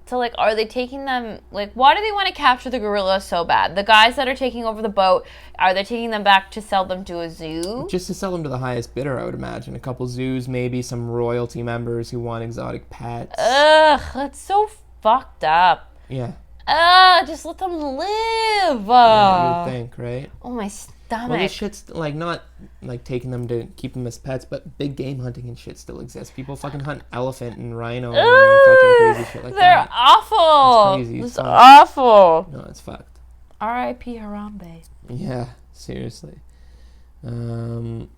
so like, are they taking them? Like, why do they want to capture the gorillas so bad? The guys that are taking over the boat, are they taking them back to sell them to a zoo? Just to sell them to the highest bidder, I would imagine. A couple zoos, maybe some royalty members who want exotic pets. Ugh, that's so fucked up. Yeah. Just let them live. Yeah, you'd think, right? Oh, my stomach. Well, this shit's, like, not, like, taking them to keep them as pets, but big game hunting and shit still exists. People fucking hunt elephant and rhino and fucking crazy shit like They're that. awful. It's crazy. It's awful. No, it's fucked. R.I.P. Harambe. Yeah, seriously. And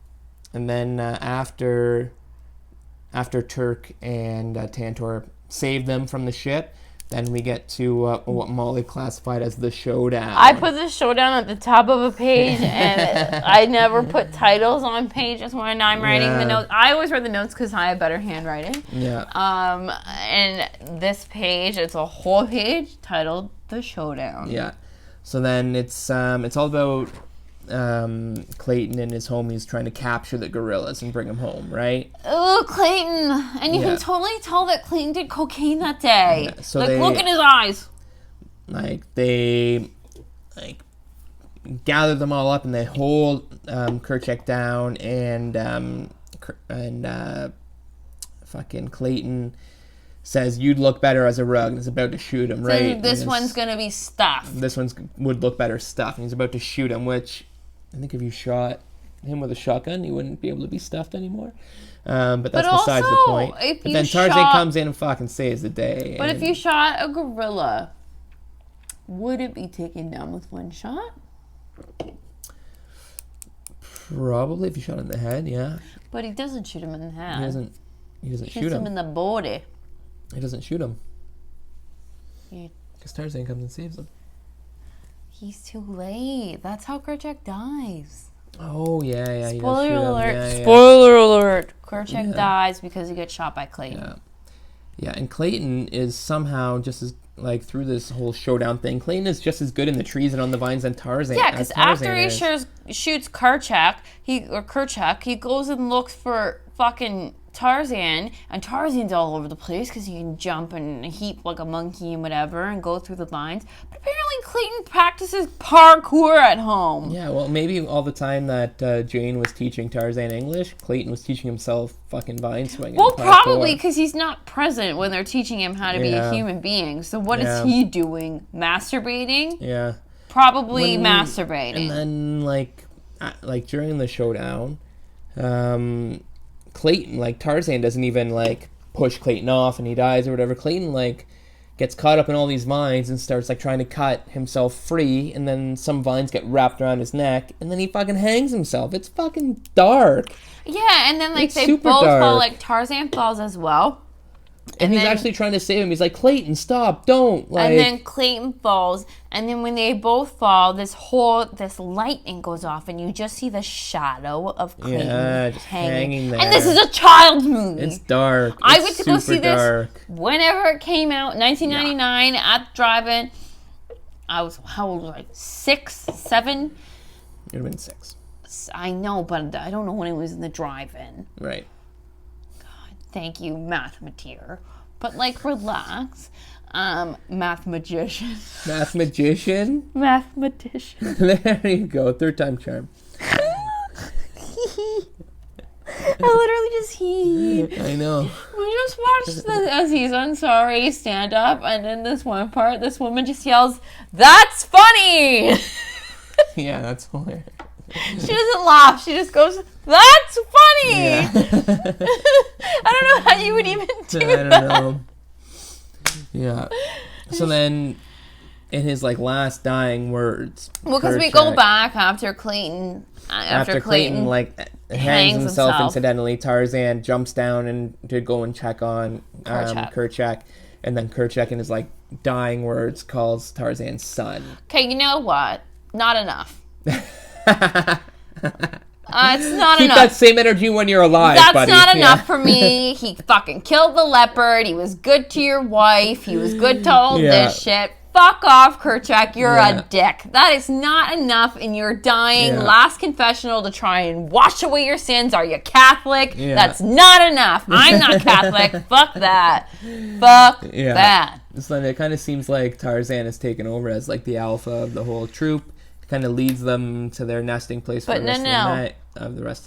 then after Turk and Tantor save them from the ship, then we get to what Molly classified as the showdown. I put the showdown at the top of a page, and I never put titles on pages when I'm writing the notes. I always write the notes because I have better handwriting. Yeah. And this page, it's a whole page titled "The Showdown." Yeah. So then it's all about Clayton and his homies trying to capture the gorillas and bring them home, right? Oh, Clayton. And you can totally tell that Clayton did cocaine that day. Yeah, so look at his eyes. They gather them all up and they hold Kerchak down and fucking Clayton says, you'd look better as a rug, and is about to shoot him, right? So this one's going to be stuffed. This would look better stuffed, and he's about to shoot him, which I think if you shot him with a shotgun, he wouldn't be able to be stuffed anymore. But that's besides the point. But then Tarzan comes in and fucking saves the day. But if you shot a gorilla, would it be taken down with one shot? Probably if you shot him in the head, yeah. But he doesn't shoot him in the head. He doesn't shoot him. Shoots him in the body. He doesn't shoot him. Because Tarzan comes and saves him. He's too late. That's how Kerchak dies. Oh, yeah. Spoiler alert. Yeah. Spoiler alert. Kerchak dies because he gets shot by Clayton. Yeah, and Clayton is somehow just as, like, through this whole showdown thing, Clayton is just as good in the trees and on the vines than Tarzan. Yeah, because after he shoots Kerchak, he goes and looks for fucking Tarzan, and Tarzan's all over the place because he can jump and heap like a monkey and whatever and go through the lines. But apparently Clayton practices parkour at home. Yeah, well, maybe all the time that Jane was teaching Tarzan English, Clayton was teaching himself fucking vine swinging. Well, probably because he's not present when they're teaching him how to be a human being. So what is he doing? Masturbating? Yeah. Probably masturbating. And then, like during the showdown, Clayton, like, Tarzan doesn't even, like, push Clayton off and he dies or whatever. Clayton, like, gets caught up in all these vines and starts, like, trying to cut himself free, and then some vines get wrapped around his neck, and then he fucking hangs himself. It's fucking dark. Yeah, and then, like, they both fall, like, Tarzan falls as well. And he's actually trying to save him. He's like, Clayton, stop, don't. Like, and then Clayton falls, and then when they both fall, this lightning goes off, and you just see the shadow of Clayton just hanging there. And this is a child's movie. It's dark. I went to go see dark. this whenever it came out, 1999, at the drive-in. I was, how old was I? 6, 7? You'd have been 6. I know, but I don't know when it was in the drive-in. Right. Thank you, mathematician. But, like, relax. Mathematician. Mathematician? Mathematician. There you go. 3rd time charm. I literally just heaved. I know. We just watched the Aziz Ansari stand up, and in this one part, this woman just yells, "That's funny!" Yeah, that's hilarious. She doesn't laugh. She just goes, "That's funny!" Yeah. I don't know how you would even do that. I don't know. Yeah. So then, in his like last dying words, well, because we go back after Clayton. After Clayton like hangs himself incidentally, Tarzan jumps down and to go and check on Kerchak, and then Kerchak in his like dying words calls Tarzan son. Okay, you know what? Not enough. It's not Keep enough. that same energy when you're alive, That's buddy. not enough for me. He fucking killed the leopard. He was good to your wife. He was good to all this shit. Fuck off, Kerchak. You're a dick. That is not enough in your dying last confessional to try and wash away your sins. Are you Catholic? Yeah. That's not enough. I'm not Catholic. Fuck that. Fuck that. So then it kind of seems like Tarzan has taken over as like the alpha of the whole troop. Kind of leads them to their nesting place for the rest of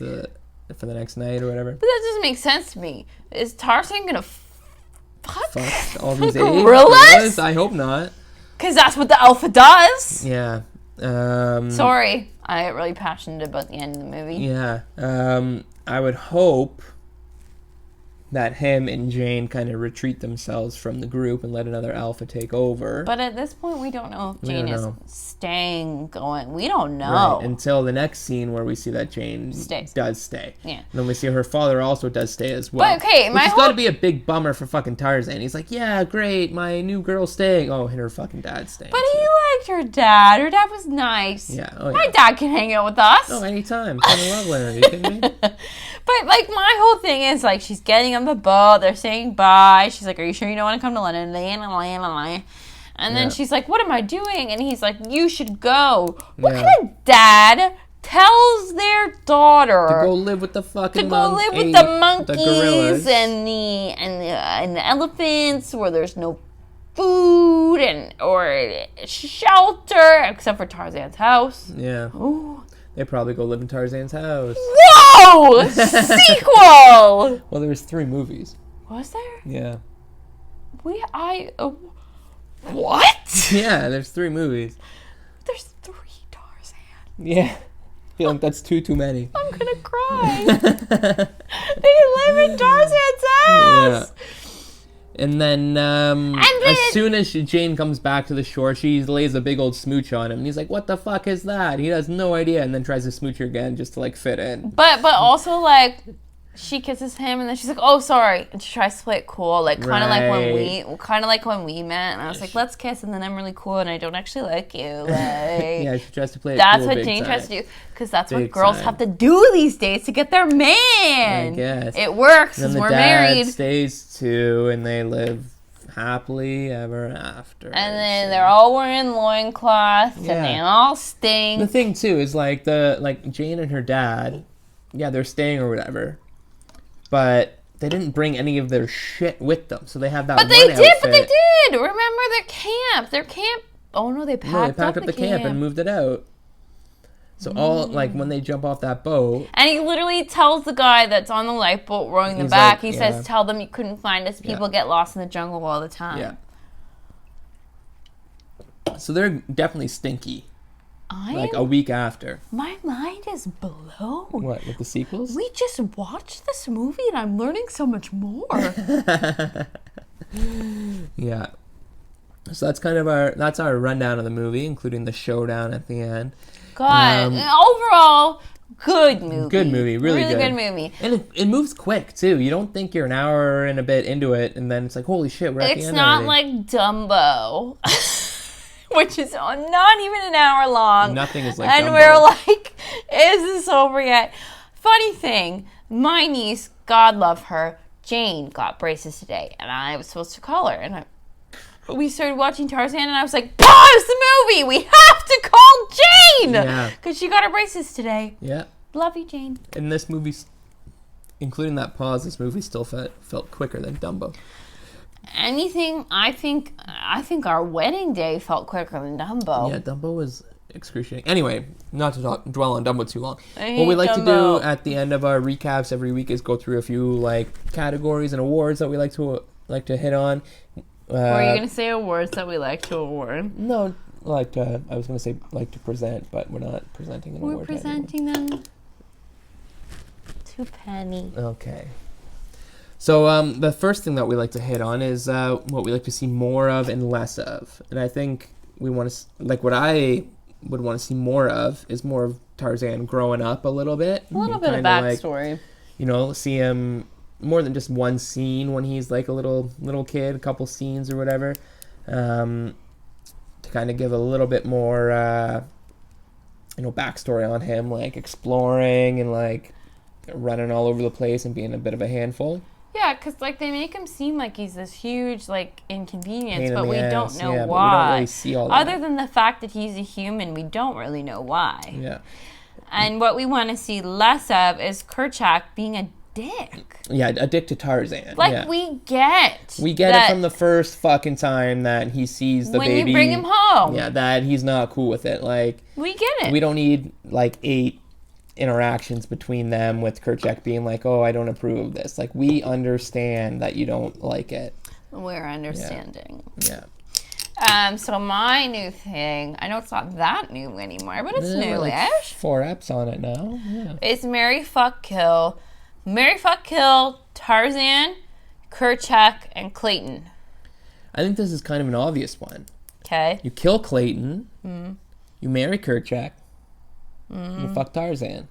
the night, for the next night or whatever. But that doesn't make sense to me. Is Tarzan gonna fuck all these gorillas? I hope not. Because that's what the alpha does. Yeah. Sorry, I get really passionate about the end of the movie. Yeah. I would hope that him and Jane kind of retreat themselves from the group and let another alpha take over. But at this point, we don't know if Jane is staying, going. We don't know. Right, until the next scene where we see that Jane does stay. Yeah. And then we see her father also does stay as well. But okay, which has got to be a big bummer for fucking Tarzan. He's like, yeah, great, my new girl's staying. Oh, and her fucking dad's staying. But he liked her dad. Her dad was nice. Yeah. My dad can hang out with us. Oh, anytime. I'm in love with her. Are you kidding me? But, like, my whole thing is, like, she's getting on the boat. They're saying bye. She's like, are you sure you don't want to come to London? And then she's like, what am I doing? And he's like, you should go. What kind of dad tells their daughter to go live with the fucking monkeys and the elephants where there's no food or shelter except for Tarzan's house? Yeah. Ooh. They probably go live in Tarzan's house. Whoa! Sequel! Well, there was 3 movies. Was there? Yeah. What? Yeah, there's 3 movies. There's 3 Tarzan. Yeah. I feel like that's too many. I'm gonna cry. They live in Tarzan's house. Yeah. And then, as soon as Jane comes back to the shore, she lays a big old smooch on him. And he's like, what the fuck is that? He has no idea. And then tries to smooch her again just to, like, fit in. But also, like, she kisses him and then she's like, oh, sorry. And she tries to play it cool. Like, kind of like when we met. And I was like, let's kiss. And then I'm really cool and I don't actually like you. Like, yeah, she tries to play it that's cool. That's what Jane tries to do. Because that's what girls have to do these days to get their man. I guess. It works because we're married. Dad stays too and they live happily ever after. And then they're all wearing loincloths and they all stink. The thing too is like Jane and her dad, they're staying or whatever. But they didn't bring any of their shit with them. So they have that But they did. Remember their camp. Oh no, they packed up the camp and moved it out. So all, like, when they jump off that boat... And he literally tells the guy that's on the lifeboat rowing them back, he says, tell them you couldn't find us. People get lost in the jungle all the time. Yeah. So they're definitely stinky. Like, a week after. My mind is blown. What, with the sequels? We just watched this movie and I'm learning so much more. Yeah. So that's kind of our rundown of the movie, including the showdown at the end. God, overall, good movie. Good movie, really good movie. And it moves quick, too. You don't think you're an hour and a bit into it, and then it's like, holy shit, we're at the end already. It's not like Dumbo, which is not even an hour long. Nothing is like Dumbo. And we're like, is this over yet? Funny thing, my niece, God love her, Jane, got braces today, and I was supposed to call her, and we started watching Tarzan, and I was like, pause the movie! We have to call Jane! Because she got her braces today. Yeah. Love you, Jane. And this movie, including that pause, this movie still felt quicker than Dumbo. I think our wedding day felt quicker than Dumbo. Yeah, Dumbo was excruciating. Anyway, not to dwell on Dumbo too long. I What we like to Dumbo. do at the end of our recaps every week is go through a few like categories and awards that we like to hit on. Or are you going to say awards that we like to award? No, I was going to say like to present, but we're not presenting an award. We're presenting them to Penny. Okay. So the first thing that we like to hit on is what we like to see more of and less of. And I think we want to, like what I would want to see more of is more of Tarzan growing up a little bit. A little bit of backstory. Like, see him more than just one scene when he's like a little kid, a couple scenes or whatever. To kind of give a little bit more, backstory on him, like exploring and like running all over the place and being a bit of a handful. Yeah, because like they make him seem like he's this huge like inconvenience, but we don't know yeah, why. But we don't really see all that. Other than the fact that he's a human, we don't really know why. Yeah. And what we want to see less of is Kerchak being a dick. Yeah, a dick to Tarzan. Like yeah. we get it from the first fucking time that he sees the when baby. you bring him home. Yeah, that he's not cool with it. Like we get it. We don't need like 8 interactions between them with Kerchak being like, oh, I don't approve of this. Like, we understand that you don't like it. We're understanding. Yeah. So my new thing, I know it's not that new anymore, but it's newish. Like 4 eps on it now. Yeah. It's Marry, Fuck, Kill. Marry, Fuck, Kill, Tarzan, Kerchak, and Clayton. I think this is kind of an obvious one. Okay. You kill Clayton. You marry Kerchak. You fuck Tarzan.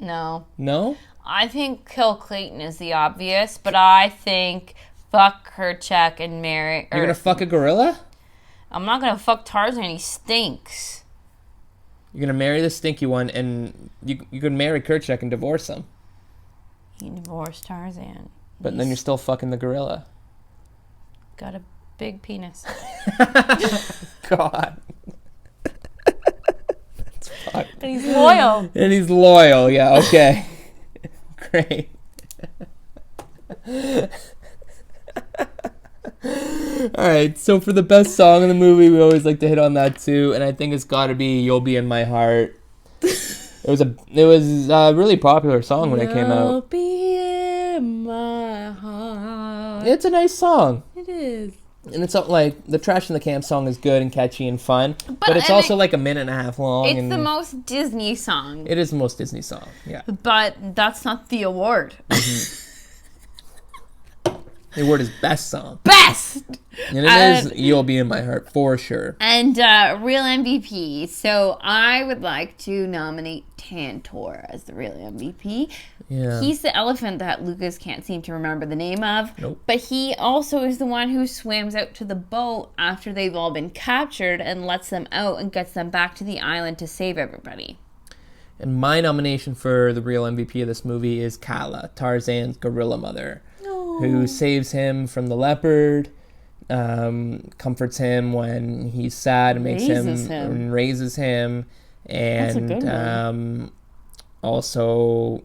No. No? I think kill Clayton is the obvious, but I think fuck Kerchak and marry... You're gonna fuck a gorilla? I'm not gonna fuck Tarzan, he stinks. You're gonna marry the stinky one, and you could marry Kerchak and divorce him. He divorced Tarzan. But then you're still fucking the gorilla. Got a big penis. God. And he's loyal. And he's loyal, yeah, okay. Great. Alright, so for the best song in the movie, we always like to hit on that too, and I think it's gotta be You'll Be in My Heart. It was a really popular song when it came out. You'll be in my heart. It's a nice song. It is. And it's not like the Trash in the Camp song is good and catchy and fun, but it's also like a minute and a half long. It's the most Disney song. It is the most Disney song, yeah. But that's not the award. The award is best song. Best! And it is You'll Be in My Heart, for sure. And real MVP. So I would like to nominate Tantor as the real MVP. Yeah. He's the elephant that Lucas can't seem to remember the name of. Nope. But he also is the one who swims out to the boat after they've all been captured and lets them out and gets them back to the island to save everybody. And my nomination for the real MVP of this movie is Kala, Tarzan's gorilla mother, who saves him from the leopard, comforts him when he's sad, and raises him, and also,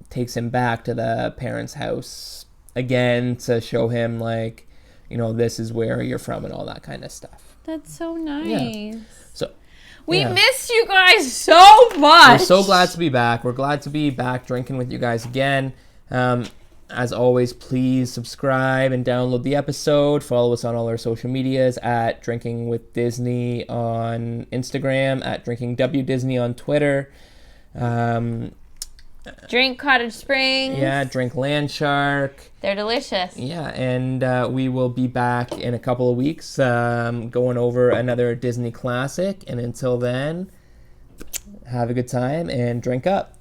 takes him back to the parents' house again to show him, like, this is where you're from and all that kind of stuff. That's so nice. Yeah. So we missed you guys so much. We're so glad to be back. We're glad to be back drinking with you guys again. As always, please subscribe and download the episode. Follow us on all our social medias at Drinking with Disney on Instagram, at Drinking W Disney on Twitter. Drink Cottage Springs. Yeah, drink Landshark. They're delicious. Yeah, and we will be back in a couple of weeks going over another Disney classic. And until then, have a good time and drink up.